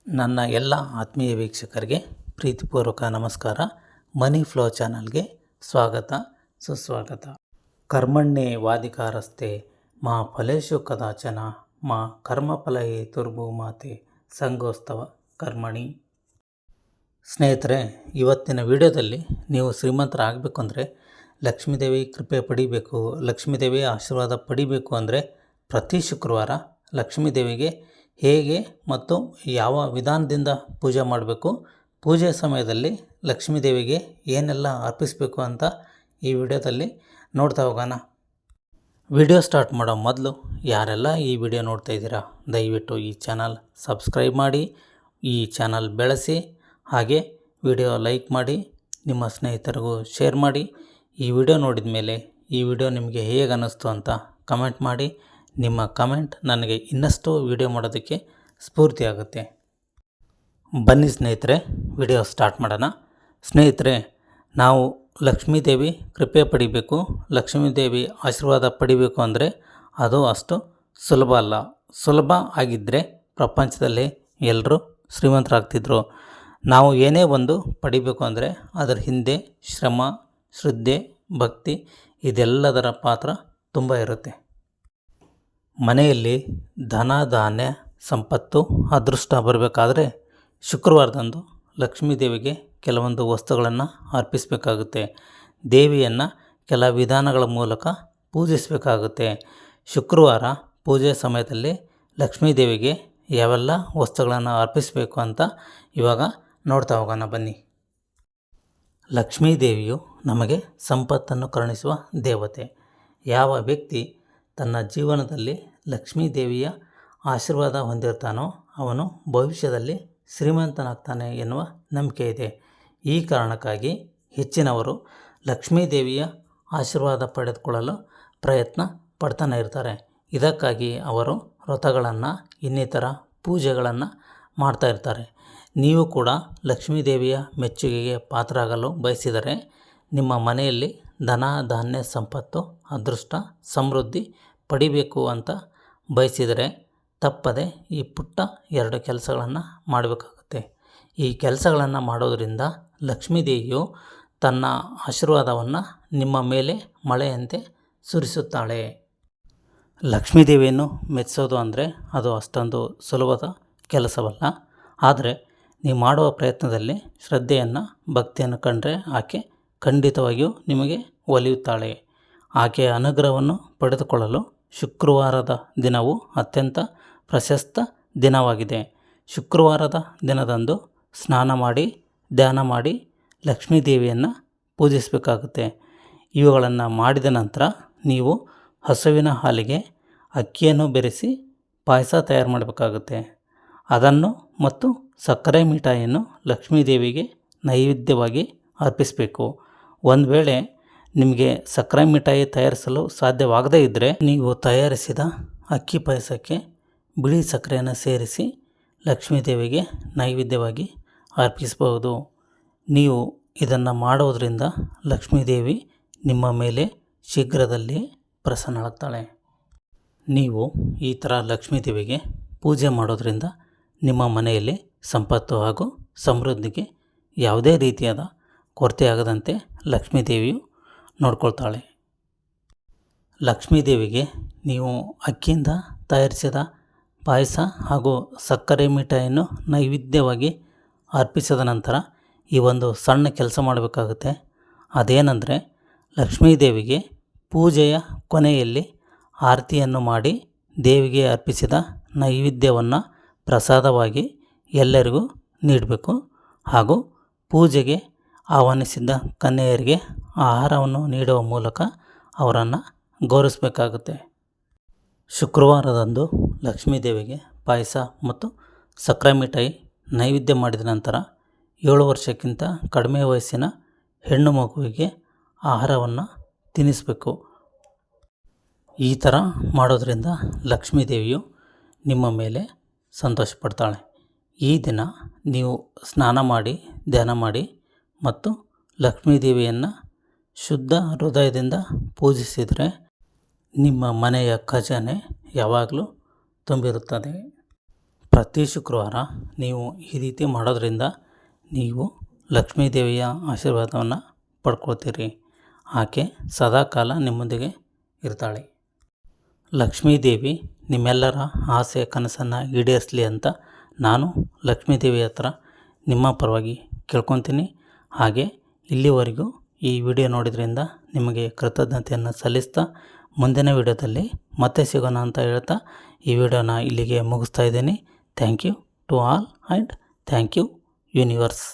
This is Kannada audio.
ನನ್ನ ಎಲ್ಲ ಆತ್ಮೀಯ ವೀಕ್ಷಕರಿಗೆ ಪ್ರೀತಿಪೂರ್ವಕ ನಮಸ್ಕಾರ. ಮನಿ ಫ್ಲೋ ಚಾನಲ್ಗೆ ಸ್ವಾಗತ ಸುಸ್ವಾಗತ. ಕರ್ಮಣ್ಯೇ ವಾಧಿಕಾರಸ್ತೆ ಮಾ ಫಲೇಶು ಕದಾಚನ ಮಾ ಕರ್ಮಫಲ ಹೇತುರ್ಭೂ ಮಾತೆ ಸಂಗೋಸ್ತವ ಕರ್ಮಣಿ. ಸ್ನೇಹಿತರೆ, ಇವತ್ತಿನ ವಿಡಿಯೋದಲ್ಲಿ ನೀವು ಶ್ರೀಮಂತರಾಗಬೇಕು ಅಂದರೆ, ಲಕ್ಷ್ಮೀದೇವಿ ಕೃಪೆ ಪಡಿಬೇಕು, ಲಕ್ಷ್ಮೀದೇವಿ ಆಶೀರ್ವಾದ ಪಡಿಬೇಕು ಅಂದರೆ ಪ್ರತಿ ಶುಕ್ರವಾರ ಲಕ್ಷ್ಮೀದೇವಿಗೆ ಹೇಗೆ ಮತ್ತು ಯಾವ ವಿಧಾನದಿಂದ ಪೂಜೆ ಮಾಡಬೇಕು, ಪೂಜೆ ಸಮಯದಲ್ಲಿ ಲಕ್ಷ್ಮೀದೇವಿಗೆ ಏನೆಲ್ಲ ಅರ್ಪಿಸಬೇಕು ಅಂತ ಈ ವಿಡಿಯೋದಲ್ಲಿ ನೋಡ್ತಾ ಹೋಗೋಣ. ವಿಡಿಯೋ ಸ್ಟಾರ್ಟ್ ಮಾಡೋ ಮೊದಲು ಯಾರೆಲ್ಲ ಈ ವಿಡಿಯೋ ನೋಡ್ತಾ ಇದ್ದೀರಾ, ದಯವಿಟ್ಟು ಈ ಚಾನಲ್ ಸಬ್ಸ್ಕ್ರೈಬ್ ಮಾಡಿ, ಈ ಚಾನಲ್ ಬೆಳೆಸಿ, ಹಾಗೆ ವಿಡಿಯೋ ಲೈಕ್ ಮಾಡಿ, ನಿಮ್ಮ ಸ್ನೇಹಿತರಿಗೂ ಶೇರ್ ಮಾಡಿ. ಈ ವಿಡಿಯೋ ನೋಡಿದ ಮೇಲೆ ಈ ವಿಡಿಯೋ ನಿಮಗೆ ಹೇಗೆ ಅನ್ನಿಸ್ತು ಅಂತ ಕಮೆಂಟ್ ಮಾಡಿ. ನಿಮ್ಮ ಕಮೆಂಟ್ ನನಗೆ ಇನ್ನಷ್ಟು ವಿಡಿಯೋ ಮಾಡೋದಕ್ಕೆ ಸ್ಫೂರ್ತಿ ಆಗುತ್ತೆ. ಬನ್ನಿ ಸ್ನೇಹಿತರೆ, ವಿಡಿಯೋ ಸ್ಟಾರ್ಟ್ ಮಾಡೋಣ. ಸ್ನೇಹಿತರೆ, ನಾವು ಲಕ್ಷ್ಮೀದೇವಿ ಕೃಪೆ ಪಡಿಬೇಕು, ಲಕ್ಷ್ಮೀದೇವಿ ಆಶೀರ್ವಾದ ಪಡಿಬೇಕು ಅಂದರೆ ಅದು ಅಷ್ಟು ಸುಲಭ ಅಲ್ಲ. ಸುಲಭ ಆಗಿದ್ದರೆ ಪ್ರಪಂಚದಲ್ಲಿ ಎಲ್ಲರೂ ಶ್ರೀಮಂತರಾಗ್ತಿದ್ರು. ನಾವು ಏನೇ ಒಂದು ಪಡಿಬೇಕು ಅಂದರೆ ಅದರ ಹಿಂದೆ ಶ್ರಮ, ಶ್ರದ್ಧೆ, ಭಕ್ತಿ ಇದೆಲ್ಲದರ ಪಾತ್ರ ತುಂಬ ಇರುತ್ತೆ. ಮನೆಯಲ್ಲಿ ಧನ, ಧಾನ್ಯ, ಸಂಪತ್ತು, ಅದೃಷ್ಟ ಬರಬೇಕಾದ್ರೆ ಶುಕ್ರವಾರದಂದು ಲಕ್ಷ್ಮೀದೇವಿಗೆ ಕೆಲವೊಂದು ವಸ್ತುಗಳನ್ನು ಅರ್ಪಿಸಬೇಕಾಗುತ್ತೆ. ದೇವಿಯನ್ನು ಕೆಲ ವಿಧಾನಗಳ ಮೂಲಕ ಪೂಜಿಸಬೇಕಾಗುತ್ತೆ. ಶುಕ್ರವಾರ ಪೂಜೆ ಸಮಯದಲ್ಲಿ ಲಕ್ಷ್ಮೀದೇವಿಗೆ ಯಾವೆಲ್ಲ ವಸ್ತುಗಳನ್ನು ಅರ್ಪಿಸಬೇಕು ಅಂತ ಇವಾಗ ನೋಡ್ತಾ ಹೋಗೋಣ ಬನ್ನಿ. ಲಕ್ಷ್ಮೀದೇವಿಯು ನಮಗೆ ಸಂಪತ್ತನ್ನು ಕರುಣಿಸುವ ದೇವತೆ. ಯಾವ ವ್ಯಕ್ತಿ ತನ್ನ ಜೀವನದಲ್ಲಿ ಲಕ್ಷ್ಮೀದೇವಿಯ ಆಶೀರ್ವಾದ ಹೊಂದಿರ್ತಾನೋ ಅವನು ಭವಿಷ್ಯದಲ್ಲಿ ಶ್ರೀಮಂತನಾಗ್ತಾನೆ ಎನ್ನುವ ನಂಬಿಕೆ ಇದೆ. ಈ ಕಾರಣಕ್ಕಾಗಿ ಹೆಚ್ಚಿನವರು ಲಕ್ಷ್ಮೀದೇವಿಯ ಆಶೀರ್ವಾದ ಪಡೆದುಕೊಳ್ಳಲು ಪ್ರಯತ್ನ ಪಡ್ತಾನೆ ಇರ್ತಾರೆ. ಇದಕ್ಕಾಗಿ ಅವರು ವ್ರತಗಳನ್ನು, ಇನ್ನಿತರ ಪೂಜೆಗಳನ್ನು ಮಾಡ್ತಾ ಇರ್ತಾರೆ. ನೀವು ಕೂಡ ಲಕ್ಷ್ಮೀದೇವಿಯ ಮೆಚ್ಚುಗೆಗೆ ಪಾತ್ರರಾಗಲು ಬಯಸಿದರೆ, ನಿಮ್ಮ ಮನೆಯಲ್ಲಿ ಧನ, ಧಾನ್ಯ, ಸಂಪತ್ತು, ಅದೃಷ್ಟ, ಸಮೃದ್ಧಿ ಪಡಿಬೇಕು ಅಂತ ಬಯಸಿದರೆ ತಪ್ಪದೆ ಈ ಪುಟ್ಟ 2 ಕೆಲಸಗಳನ್ನು ಮಾಡಬೇಕಾಗುತ್ತೆ. ಈ ಕೆಲಸಗಳನ್ನು ಮಾಡೋದರಿಂದ ಲಕ್ಷ್ಮೀದೇವಿಯು ತನ್ನ ಆಶೀರ್ವಾದವನ್ನು ನಿಮ್ಮ ಮೇಲೆ ಮಳೆಯಂತೆ ಸುರಿಸುತ್ತಾಳೆ. ಲಕ್ಷ್ಮೀದೇವಿಯನ್ನು ಮೆಚ್ಚಿಸೋದು ಅಂದರೆ ಅದು ಅಷ್ಟೊಂದು ಸುಲಭದ ಕೆಲಸವಲ್ಲ. ಆದರೆ ನೀವು ಮಾಡುವ ಪ್ರಯತ್ನದಲ್ಲಿ ಶ್ರದ್ಧೆಯನ್ನು, ಭಕ್ತಿಯನ್ನು ಕಂಡರೆ ಆಕೆ ಖಂಡಿತವಾಗಿಯೂ ನಿಮಗೆ ಒಲಿಯುತ್ತಾಳೆ. ಆಕೆಯ ಅನುಗ್ರಹವನ್ನು ಪಡೆದುಕೊಳ್ಳಲು ಶುಕ್ರವಾರದ ದಿನವು ಅತ್ಯಂತ ಪ್ರಶಸ್ತ ದಿನವಾಗಿದೆ. ಶುಕ್ರವಾರದ ದಿನದಂದು ಸ್ನಾನ ಮಾಡಿ, ಧ್ಯಾನ ಮಾಡಿ ಲಕ್ಷ್ಮೀದೇವಿಯನ್ನು ಪೂಜಿಸಬೇಕಾಗುತ್ತೆ. ಇವುಗಳನ್ನು ಮಾಡಿದ ನಂತರ ನೀವು ಹಸುವಿನ ಹಾಲಿಗೆ ಅಕ್ಕಿಯನ್ನು ಬೆರೆಸಿ ಪಾಯಸ ತಯಾರು ಮಾಡಬೇಕಾಗುತ್ತೆ. ಅದನ್ನು ಮತ್ತು ಸಕ್ಕರೆ ಮಿಠಾಯಿಯನ್ನು ಲಕ್ಷ್ಮೀದೇವಿಗೆ ನೈವೇದ್ಯವಾಗಿ ಅರ್ಪಿಸಬೇಕು. ಒಂದು ವೇಳೆ ನಿಮಗೆ ಸಕ್ಕರೆ ಮಿಠಾಯಿ ತಯಾರಿಸಲು ಸಾಧ್ಯವಾಗದೇ ಇದ್ದರೆ, ನೀವು ತಯಾರಿಸಿದ ಅಕ್ಕಿ ಪಾಯಸಕ್ಕೆ ಬಿಳಿ ಸಕ್ಕರೆಯನ್ನು ಸೇರಿಸಿ ಲಕ್ಷ್ಮೀದೇವಿಗೆ ನೈವೇದ್ಯವಾಗಿ ಅರ್ಪಿಸಬಹುದು. ನೀವು ಇದನ್ನು ಮಾಡೋದರಿಂದ ಲಕ್ಷ್ಮೀದೇವಿ ನಿಮ್ಮ ಮೇಲೆ ಶೀಘ್ರದಲ್ಲಿ ಪ್ರಸನ್ನಳಾಗ್ತಾಳೆ. ನೀವು ಈ ಥರ ಲಕ್ಷ್ಮೀದೇವಿಗೆ ಪೂಜೆ ಮಾಡೋದರಿಂದ ನಿಮ್ಮ ಮನೆಯಲ್ಲಿ ಸಂಪತ್ತು ಹಾಗೂ ಸಮೃದ್ಧಿಗೆ ಯಾವುದೇ ರೀತಿಯಾದ ಕೊರತೆಯಾಗದಂತೆ ಲಕ್ಷ್ಮೀದೇವಿಯು ನೋಡ್ಕೊಳ್ತಾಳೆ. ಲಕ್ಷ್ಮೀದೇವಿಗೆ ನೀವು ಅಕ್ಕಿಯಿಂದ ತಯಾರಿಸಿದ ಪಾಯಸ ಹಾಗೂ ಸಕ್ಕರೆ ಮಿಠಾಯಿಯನ್ನು ನೈವೇದ್ಯವಾಗಿ ಅರ್ಪಿಸಿದ ನಂತರ ಈ ಒಂದು ಸಣ್ಣ ಕೆಲಸ ಮಾಡಬೇಕಾಗುತ್ತೆ. ಅದೇನೆಂದರೆ, ಲಕ್ಷ್ಮೀದೇವಿಗೆ ಪೂಜೆಯ ಕೊನೆಯಲ್ಲಿ ಆರತಿಯನ್ನು ಮಾಡಿ ದೇವಿಗೆ ಅರ್ಪಿಸಿದ ನೈವೇದ್ಯವನ್ನು ಪ್ರಸಾದವಾಗಿ ಎಲ್ಲರಿಗೂ ನೀಡಬೇಕು. ಹಾಗೂ ಪೂಜೆಗೆ ಆಹ್ವಾನಿಸಿದ್ದ ಕನ್ಯೆಯರಿಗೆ ಆಹಾರವನ್ನು ನೀಡುವ ಮೂಲಕ ಅವರನ್ನು ಗೌರವಿಸಬೇಕಾಗುತ್ತೆ. ಶುಕ್ರವಾರದಂದು ಲಕ್ಷ್ಮೀದೇವಿಗೆ ಪಾಯಸ ಮತ್ತು ಸಕ್ಕರೆ ಮಿಠಾಯಿ ನೈವೇದ್ಯ ಮಾಡಿದ ನಂತರ 7 ವರ್ಷಕ್ಕಿಂತ ಕಡಿಮೆ ವಯಸ್ಸಿನ ಹೆಣ್ಣು ಮಗುವಿಗೆ ಆಹಾರವನ್ನು ತಿನ್ನಿಸಬೇಕು. ಈ ಥರ ಮಾಡೋದರಿಂದ ಲಕ್ಷ್ಮೀದೇವಿಯು ನಿಮ್ಮ ಮೇಲೆ ಸಂತೋಷಪಡ್ತಾಳೆ. ಈ ದಿನ ನೀವು ಸ್ನಾನ ಮಾಡಿ, ಧ್ಯಾನ ಮಾಡಿ ಮತ್ತು ಲಕ್ಷ್ಮೀದೇವಿಯನ್ನು ಶುದ್ಧ ಹೃದಯದಿಂದ ಪೂಜಿಸಿದರೆ ನಿಮ್ಮ ಮನೆಯ ಖಜಾನೆ ಯಾವಾಗಲೂ ತುಂಬಿರುತ್ತದೆ. ಪ್ರತಿ ಶುಕ್ರವಾರ ನೀವು ಈ ರೀತಿ ಮಾಡೋದ್ರಿಂದ ನೀವು ಲಕ್ಷ್ಮೀದೇವಿಯ ಆಶೀರ್ವಾದವನ್ನು ಪಡ್ಕೊಳ್ತೀರಿ. ಆಕೆ ಸದಾಕಾಲ ನಿಮ್ಮೊಂದಿಗೆ ಇರ್ತಾಳೆ. ಲಕ್ಷ್ಮೀದೇವಿ ನಿಮ್ಮೆಲ್ಲರ ಆಸೆ ಕನಸನ್ನು ಈಡೇರಿಸಲಿ ಅಂತ ನಾನು ಲಕ್ಷ್ಮೀದೇವಿ ಹತ್ರ ನಿಮ್ಮ ಪರವಾಗಿ ಕೇಳ್ಕೊತೀನಿ. ಹಾಗೆ ಇಲ್ಲಿವರೆಗೂ ಈ ವಿಡಿಯೋ ನೋಡಿದ್ರಿಂದ ನಿಮಗೆ ಕೃತಜ್ಞತೆಯನ್ನು ಸಲ್ಲಿಸ್ತಾ ಮುಂದಿನ ವಿಡಿಯೋದಲ್ಲಿ ಮತ್ತೆ ಸಿಗೋಣ ಅಂತ ಹೇಳ್ತಾ ಈ ವಿಡಿಯೋನ ಇಲ್ಲಿಗೆ ಮುಗಿಸ್ತಾ ಇದ್ದೀನಿ. Thank you to all and thank you universe.